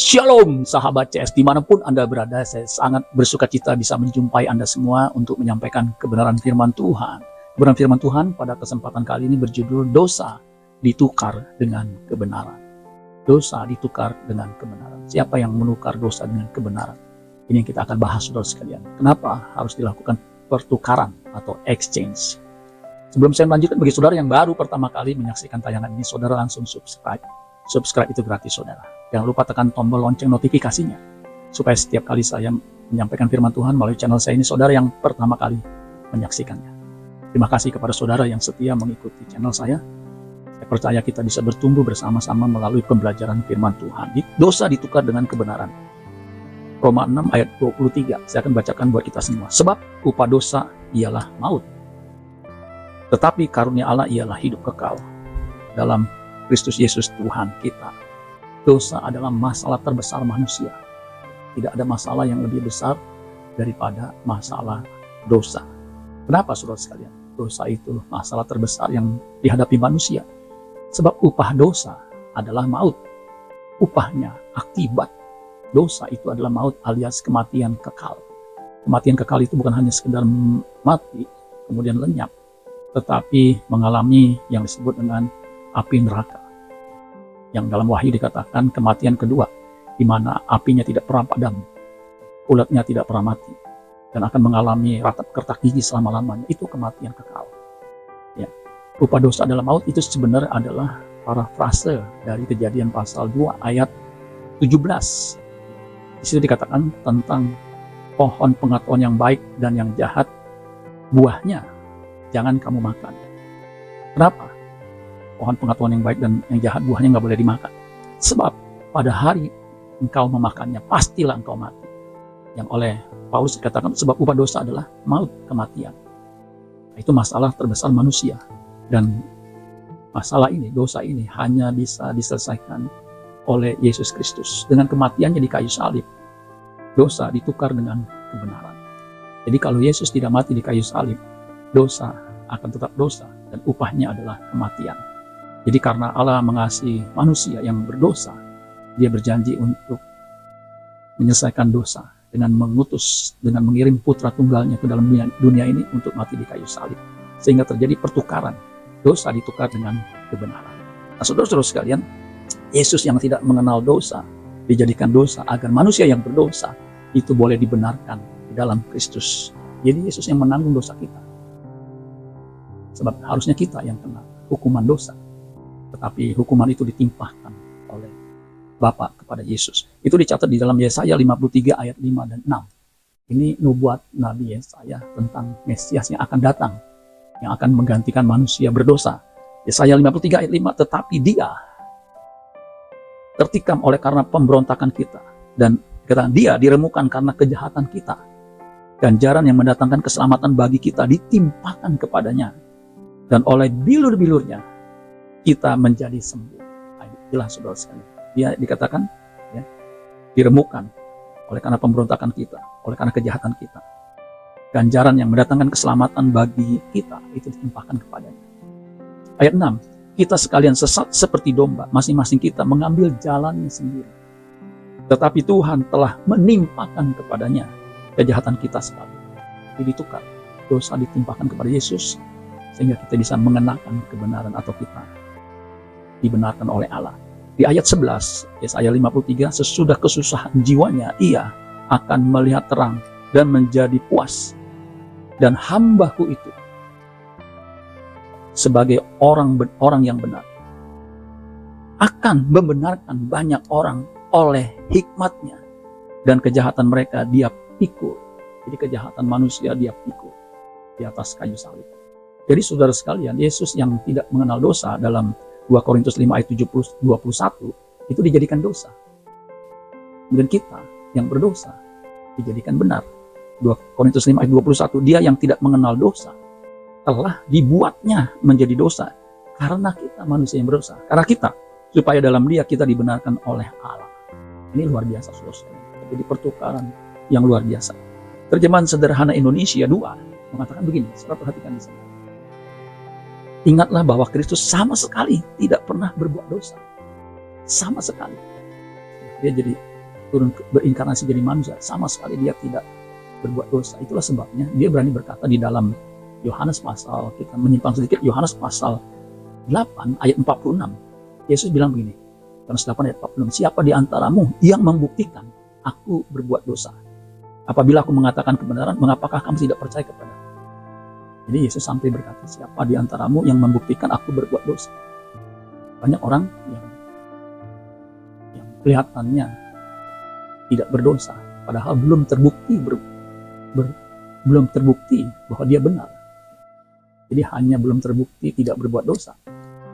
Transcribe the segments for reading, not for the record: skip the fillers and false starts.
Shalom sahabat CS, dimanapun Anda berada, saya sangat bersuka cita bisa menjumpai Anda semua untuk menyampaikan kebenaran firman Tuhan. Kebenaran firman Tuhan pada kesempatan kali ini berjudul dosa ditukar dengan kebenaran. Dosa ditukar dengan kebenaran. Siapa yang menukar dosa dengan kebenaran? Ini yang kita akan bahas, saudara sekalian. Kenapa harus dilakukan pertukaran atau exchange? Sebelum saya melanjutkan, bagi saudara yang baru pertama kali menyaksikan tayangan ini, saudara langsung subscribe. Subscribe itu gratis, saudara. Jangan lupa tekan tombol lonceng notifikasinya, supaya setiap kali saya menyampaikan firman Tuhan melalui channel saya ini, saudara yang pertama kali menyaksikannya. Terima kasih kepada saudara yang setia mengikuti channel saya. Saya percaya kita bisa bertumbuh bersama-sama melalui pembelajaran firman Tuhan. Dosa ditukar dengan kebenaran. Roma 6 ayat 23, saya akan bacakan buat kita semua. Sebab upah dosa ialah maut, tetapi karunia Allah ialah hidup kekal dalam Kristus Yesus Tuhan kita. Dosa adalah masalah terbesar manusia. Tidak ada masalah yang lebih besar daripada masalah dosa. Kenapa, saudara sekalian? Dosa itu masalah terbesar yang dihadapi manusia. Sebab upah dosa adalah maut. Upahnya, akibat dosa itu adalah maut alias kematian kekal. Kematian kekal itu bukan hanya sekedar mati, kemudian lenyap, tetapi mengalami yang disebut dengan api neraka. Yang dalam Wahyu dikatakan kematian kedua, di mana apinya tidak pernah padam, ulatnya tidak pernah mati, dan akan mengalami ratap kertak gigi selama-lamanya. Itu kematian kekal. Ya. Upah dosa adalah maut itu sebenarnya adalah parafrase dari Kejadian pasal 2 ayat 17. Di situ dikatakan tentang pohon pengetahuan yang baik dan yang jahat, buahnya jangan kamu makan. Kenapa? Pohon pengetahuan yang baik dan yang jahat buahnya nggak boleh dimakan. Sebab pada hari engkau memakannya, pastilah engkau mati. Yang oleh Paulus dikatakan sebab upah dosa adalah maut, kematian. Nah, itu masalah terbesar manusia. Dan masalah ini, dosa ini hanya bisa diselesaikan oleh Yesus Kristus. Dengan kematiannya di kayu salib, dosa ditukar dengan kebenaran. Jadi kalau Yesus tidak mati di kayu salib, dosa akan tetap dosa dan upahnya adalah kematian. Jadi karena Allah mengasihi manusia yang berdosa, Dia berjanji untuk menyelesaikan dosa dengan mengutus, dengan mengirim putra tunggalnya ke dalam dunia ini untuk mati di kayu salib. Sehingga terjadi pertukaran, dosa ditukar dengan kebenaran. Nah, saudara-saudara sekalian, Yesus yang tidak mengenal dosa dijadikan dosa agar manusia yang berdosa itu boleh dibenarkan di dalam Kristus. Jadi Yesus yang menanggung dosa kita. Sebab harusnya kita yang kena hukuman dosa, tetapi hukuman itu ditimpahkan oleh Bapa kepada Yesus. Itu dicatat di dalam Yesaya 53 ayat 5 dan 6. Ini nubuat Nabi Yesaya tentang Mesias yang akan datang, yang akan menggantikan manusia berdosa. Yesaya 53 ayat 5, tetapi Dia tertikam oleh karena pemberontakan kita, dan Dia diremukkan karena kejahatan kita. Ganjaran yang mendatangkan keselamatan bagi kita ditimpakan kepadanya, dan oleh bilur-bilurnya kita menjadi sembuh. Itulah saudara sekalian. Dia dikatakan ya, diremukkan oleh karena pemberontakan kita, oleh karena kejahatan kita. Ganjaran yang mendatangkan keselamatan bagi kita itu ditimpahkan kepadanya. Ayat 6, kita sekalian sesat seperti domba, masing-masing kita mengambil jalannya sendiri. Tetapi Tuhan telah menimpakan kepadanya kejahatan kita sekali. Jadi ditukar, dosa ditimpahkan kepada Yesus, sehingga kita bisa mengenakan kebenaran atau kita dibenarkan oleh Allah. Di ayat 11, Yesaya 53, sesudah kesusahan jiwanya, ia akan melihat terang dan menjadi puas. Dan hambaku itu sebagai orang yang benar akan membenarkan banyak orang oleh hikmatnya, dan kejahatan mereka dia pikul. Jadi kejahatan manusia dia pikul di atas kayu salib. Jadi saudara sekalian, Yesus yang tidak mengenal dosa dalam 2 Korintus 5 ayat 21 itu dijadikan dosa. Kemudian kita yang berdosa dijadikan benar. 2 Korintus 5 ayat 21, Dia yang tidak mengenal dosa telah dibuatnya menjadi dosa karena kita manusia yang berdosa. Karena kita, supaya dalam Dia kita dibenarkan oleh Allah. Ini luar biasa, saudara. Jadi pertukaran yang luar biasa. Terjemahan sederhana Indonesia 2 mengatakan begini, saudara perhatikan di sini. Ingatlah bahwa Kristus sama sekali tidak pernah berbuat dosa. Sama sekali. Dia jadi berinkarnasi jadi manusia, sama sekali dia tidak berbuat dosa. Itulah sebabnya dia berani berkata di dalam Yohanes pasal, kita menyimpang sedikit, Yohanes pasal 8 ayat 46. Yesus bilang begini, Yohanes 8 ayat 46, siapa di antaramu yang membuktikan aku berbuat dosa? Apabila aku mengatakan kebenaran, mengapakah kamu tidak percaya kepada aku? Jadi Yesus sampai berkata, siapa di antaramu yang membuktikan aku berbuat dosa? Banyak orang yang kelihatannya tidak berdosa, padahal belum terbukti belum terbukti bahwa dia benar. Jadi hanya belum terbukti tidak berbuat dosa.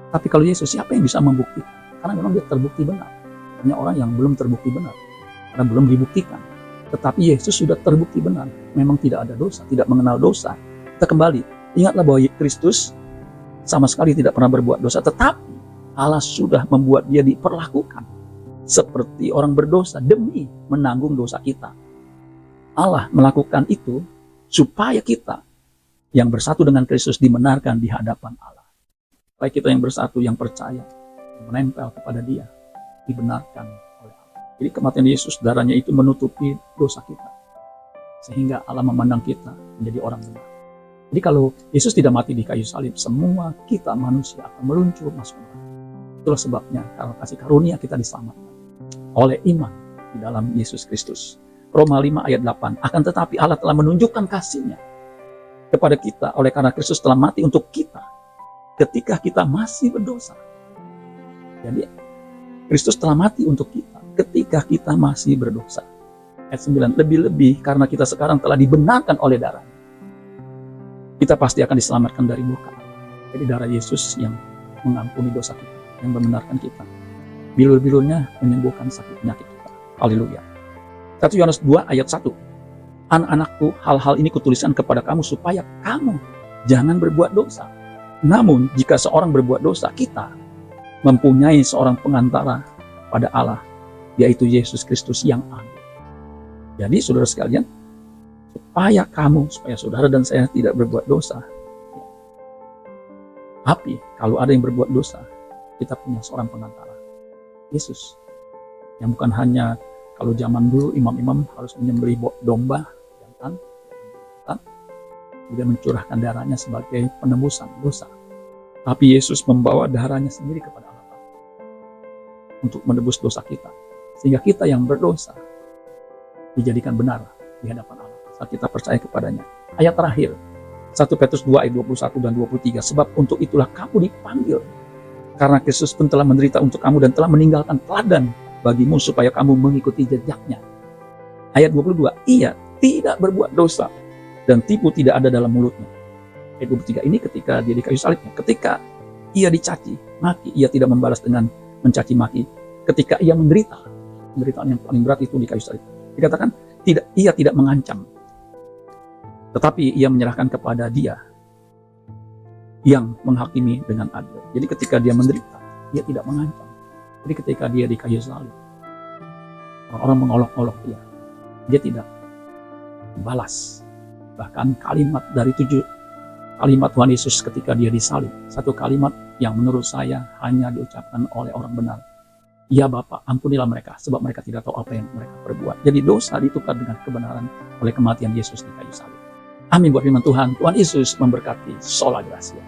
Tapi kalau Yesus, siapa yang bisa membuktikan? Karena memang dia terbukti benar. Banyak orang yang belum terbukti benar karena belum dibuktikan. Tetapi Yesus sudah terbukti benar, memang tidak ada dosa, tidak mengenal dosa. Kita kembali, ingatlah bahwa Kristus sama sekali tidak pernah berbuat dosa, tetapi Allah sudah membuat dia diperlakukan seperti orang berdosa demi menanggung dosa kita. Allah melakukan itu supaya kita yang bersatu dengan Kristus dibenarkan di hadapan Allah. Supaya kita yang bersatu, yang percaya, yang menempel kepada dia, dibenarkan oleh Allah. Jadi kematian Yesus, darahnya itu menutupi dosa kita, sehingga Allah memandang kita menjadi orang benar. Jadi kalau Yesus tidak mati di kayu salib, semua kita manusia akan meluncur masuk neraka. Itulah sebabnya karena kasih karunia kita diselamatkan oleh iman di dalam Yesus Kristus. Roma 5 ayat 8, akan tetapi Allah telah menunjukkan kasih-Nya kepada kita oleh karena Kristus telah mati untuk kita ketika kita masih berdosa. Jadi Kristus telah mati untuk kita ketika kita masih berdosa. Ayat 9, lebih-lebih karena kita sekarang telah dibenarkan oleh darah-Nya, kita pasti akan diselamatkan dari murka Allah. Jadi darah Yesus yang mengampuni dosa kita, yang membenarkan kita. Bilur-bilurnya menyembuhkan sakit penyakit kita. Haleluya. 1 Yohanes 2 ayat 1. Anak-anakku, hal-hal ini kutuliskan kepada kamu supaya kamu jangan berbuat dosa. Namun jika seorang berbuat dosa, kita mempunyai seorang pengantara pada Allah, yaitu Yesus Kristus yang adil. Jadi saudara sekalian, supaya saudara dan saya tidak berbuat dosa. Tapi kalau ada yang berbuat dosa, kita punya seorang pengantara, Yesus, yang bukan hanya kalau zaman dulu imam-imam harus menyembelih domba, jantan, kemudian mencurahkan darahnya sebagai penebusan dosa. Tapi Yesus membawa darahnya sendiri kepada Allah untuk menebus dosa kita, sehingga kita yang berdosa dijadikan benar di hadapan Allah saat kita percaya kepadanya. Ayat terakhir, 1 Petrus 2 ayat 21 dan 23, sebab untuk itulah kamu dipanggil, karena Kristus pun telah menderita untuk kamu dan telah meninggalkan teladan bagimu supaya kamu mengikuti jejaknya. Ayat 22, ia tidak berbuat dosa dan tipu tidak ada dalam mulutnya. Ayat 23 ini ketika dia di kayu salibnya, ketika ia dicaci maki, ia tidak membalas dengan mencaci maki. Ketika ia menderita, penderitaan yang paling berat itu di kayu salib, dikatakan ia tidak mengancam, tetapi ia menyerahkan kepada dia yang menghakimi dengan adil. Jadi ketika dia menderita, dia tidak mengancam. Jadi ketika dia di kayu salib, orang-orang mengolok-olok dia tidak membalas. Bahkan kalimat dari 7 kalimat Tuhan Yesus ketika dia disalib, satu kalimat yang menurut saya hanya diucapkan oleh orang benar. Ya Bapa, ampunilah mereka, sebab mereka tidak tahu apa yang mereka perbuat. Jadi dosa ditukar dengan kebenaran oleh kematian Yesus di kayu salib. Amin buat firman Tuhan. Tuhan Yesus memberkati. Sola Gracia.